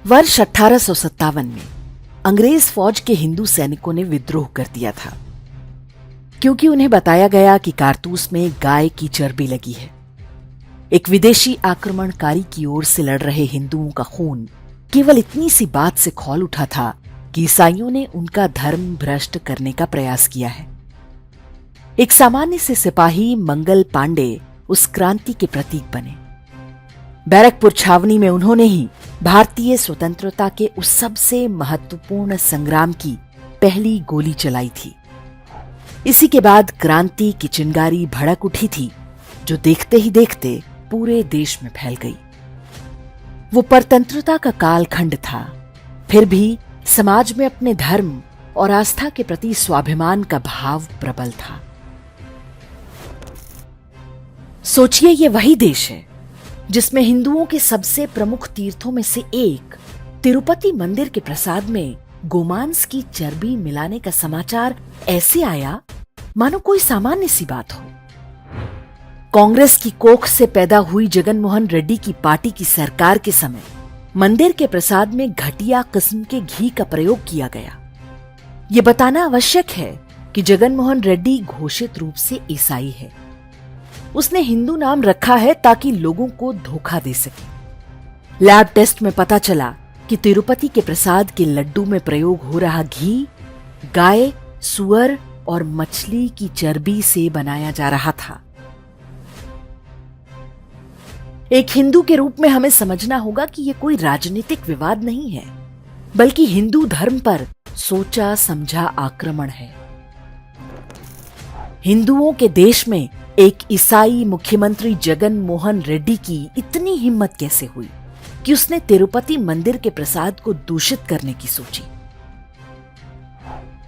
वर्ष 1857 में अंग्रेज फौज के हिंदू सैनिकों ने विद्रोह कर दिया था, क्योंकि उन्हें बताया गया कि कारतूस में गाय की चर्बी लगी है। एक विदेशी आक्रमणकारी की ओर से लड़ रहे हिंदुओं का खून केवल इतनी सी बात से खौल उठा था कि ईसाइयों ने उनका धर्म भ्रष्ट करने का प्रयास किया है। एक सामान्य से सिपाही मंगल पांडे उस क्रांति के प्रतीक बने। बैरकपुर छावनी में उन्होंने ही भारतीय स्वतंत्रता के उस सबसे महत्वपूर्ण संग्राम की पहली गोली चलाई थी। इसी के बाद क्रांति की चिंगारी भड़क उठी थी, जो देखते ही देखते पूरे देश में फैल गई। वो परतंत्रता का कालखंड था, फिर भी समाज में अपने धर्म और आस्था के प्रति स्वाभिमान का भाव प्रबल था। सोचिए, ये वही देश है जिसमें हिंदुओं के सबसे प्रमुख तीर्थों में से एक तिरुपति मंदिर के प्रसाद में गोमांस की चर्बी मिलाने का समाचार ऐसे आया मानो कोई सामान्य सी बात हो। कांग्रेस की कोख से पैदा हुई जगन मोहन रेड्डी की पार्टी की सरकार के समय मंदिर के प्रसाद में घटिया किस्म के घी का प्रयोग किया गया। यह बताना आवश्यक है कि जगन मोहन रेड्डी घोषित रूप से ईसाई है। उसने हिंदू नाम रखा है ताकि लोगों को धोखा दे सके। लैब टेस्ट में पता चला कि तिरुपति के प्रसाद के लड्डू में प्रयोग हो रहा घी गाय, सुअर और मछली की चर्बी से बनाया जा रहा था। एक हिंदू के रूप में हमें समझना होगा कि यह कोई राजनीतिक विवाद नहीं है, बल्कि हिंदू धर्म पर सोचा समझा आक्रमण है। हिंदुओं के देश में एक ईसाई मुख्यमंत्री जगन मोहन रेड्डी की इतनी हिम्मत कैसे हुई कि उसने तिरुपति मंदिर के प्रसाद को दूषित करने की सोची।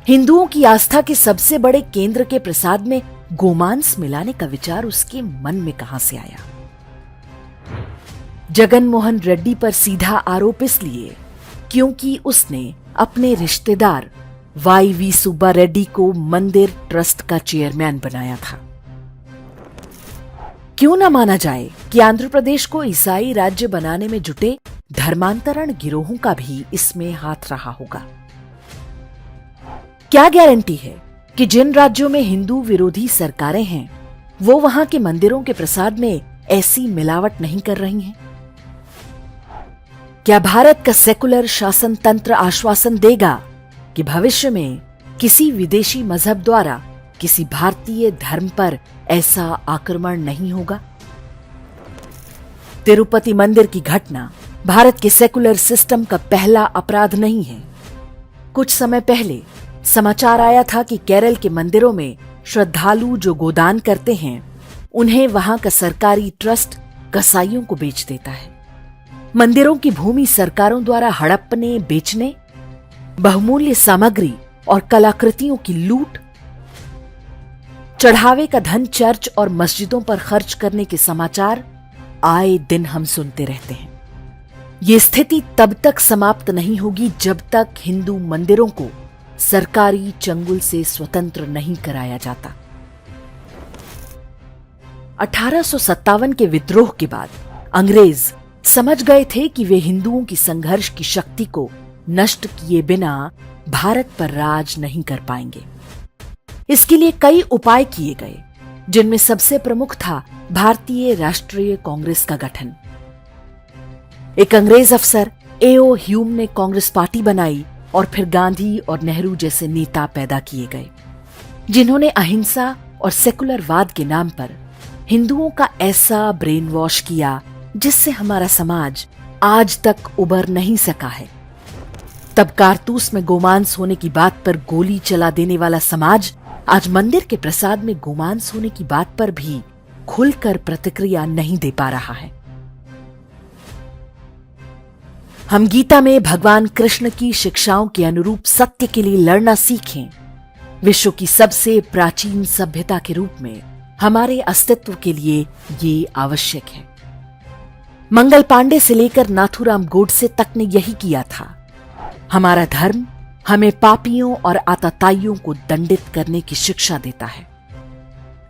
हिंदुओं की आस्था के सबसे बड़े केंद्र के प्रसाद में गोमांस मिलाने का विचार उसके मन में कहां से आया? जगन मोहन रेड्डी पर सीधा आरोप इसलिए क्योंकि उसने अपने रिश्तेदार वाई.वी. सुब्बा रेड्डी को मंदिर ट्रस्ट का चेयरमैन बनाया था। क्यों न माना जाए कि आंध्र प्रदेश को ईसाई राज्य बनाने में जुटे धर्मांतरण गिरोहों का भी इसमें हाथ रहा होगा। क्या गारंटी है कि जिन राज्यों में हिंदू विरोधी सरकारें हैं, वो वहां के मंदिरों के प्रसाद में ऐसी मिलावट नहीं कर रही हैं? क्या भारत का सेकुलर शासन तंत्र आश्वासन देगा कि भविष्य में किसी विदेशी मजहब द्वारा किसी भारतीय धर्म पर ऐसा आक्रमण नहीं होगा? तिरुपति मंदिर की घटना भारत के सेकुलर सिस्टम का पहला अपराध नहीं है। कुछ समय पहले समाचार आया था कि केरल के मंदिरों में श्रद्धालु जो गोदान करते हैं, उन्हें वहां का सरकारी ट्रस्ट कसाईयों को बेच देता है। मंदिरों की भूमि सरकारों द्वारा हड़पने, बेचने, बहुमूल्य सामग्री और कलाकृतियों की लूट, चढ़ावे का धन चर्च और मस्जिदों पर खर्च करने के समाचार आए दिन हम सुनते रहते हैं। ये स्थिति तब तक समाप्त नहीं होगी जब तक हिंदू मंदिरों को सरकारी चंगुल से स्वतंत्र नहीं कराया जाता। 1857 के विद्रोह के बाद अंग्रेज समझ गए थे कि वे हिंदुओं की संघर्ष की शक्ति को नष्ट किए बिना भारत पर राज नहीं कर पाएंगे। इसके लिए कई उपाय किए गए, जिनमें सबसे प्रमुख था भारतीय राष्ट्रीय कांग्रेस का गठन। एक अंग्रेज अफसर A.O. ह्यूम ने कांग्रेस पार्टी बनाई और फिर गांधी और नेहरू जैसे नेता पैदा किए गए, जिन्होंने अहिंसा और सेकुलरवाद के नाम पर हिंदुओं का ऐसा ब्रेन वॉश किया जिससे हमारा समाज आज तक उबर नहीं सका है। तब कारतूस में गोमांस होने की बात पर गोली चला देने वाला समाज आज मंदिर के प्रसाद में गोमांस होने की बात पर भी खुलकर प्रतिक्रिया नहीं दे पा रहा है। हम गीता में भगवान कृष्ण की शिक्षाओं के अनुरूप सत्य के लिए लड़ना सीखें। विश्व की सबसे प्राचीन सभ्यता के रूप में हमारे अस्तित्व के लिए ये आवश्यक है। मंगल पांडे से लेकर नाथूराम गोडसे तक ने यही किया था। हमारा धर्म हमें पापियों और आतताइयों को दंडित करने की शिक्षा देता है।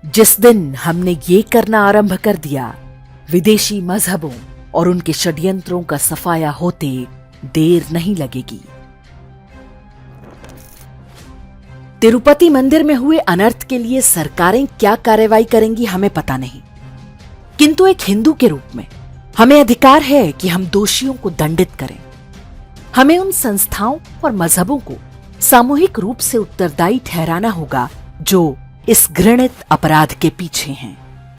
जिस दिन हमने ये करना आरंभ कर दिया, विदेशी मजहबों और उनके षड्यंत्रों का सफाया होते देर नहीं लगेगी। तिरुपति मंदिर में हुए अनर्थ के लिए सरकारें क्या कार्रवाई करेंगी हमें पता नहीं, किंतु एक हिंदू के रूप में हमें अधिकार है कि हम दोषियों को दंडित करें। हमें उन संस्थाओं और मजहबों को सामूहिक रूप से उत्तरदायी ठहराना होगा जो इस घृणित अपराध के पीछे हैं।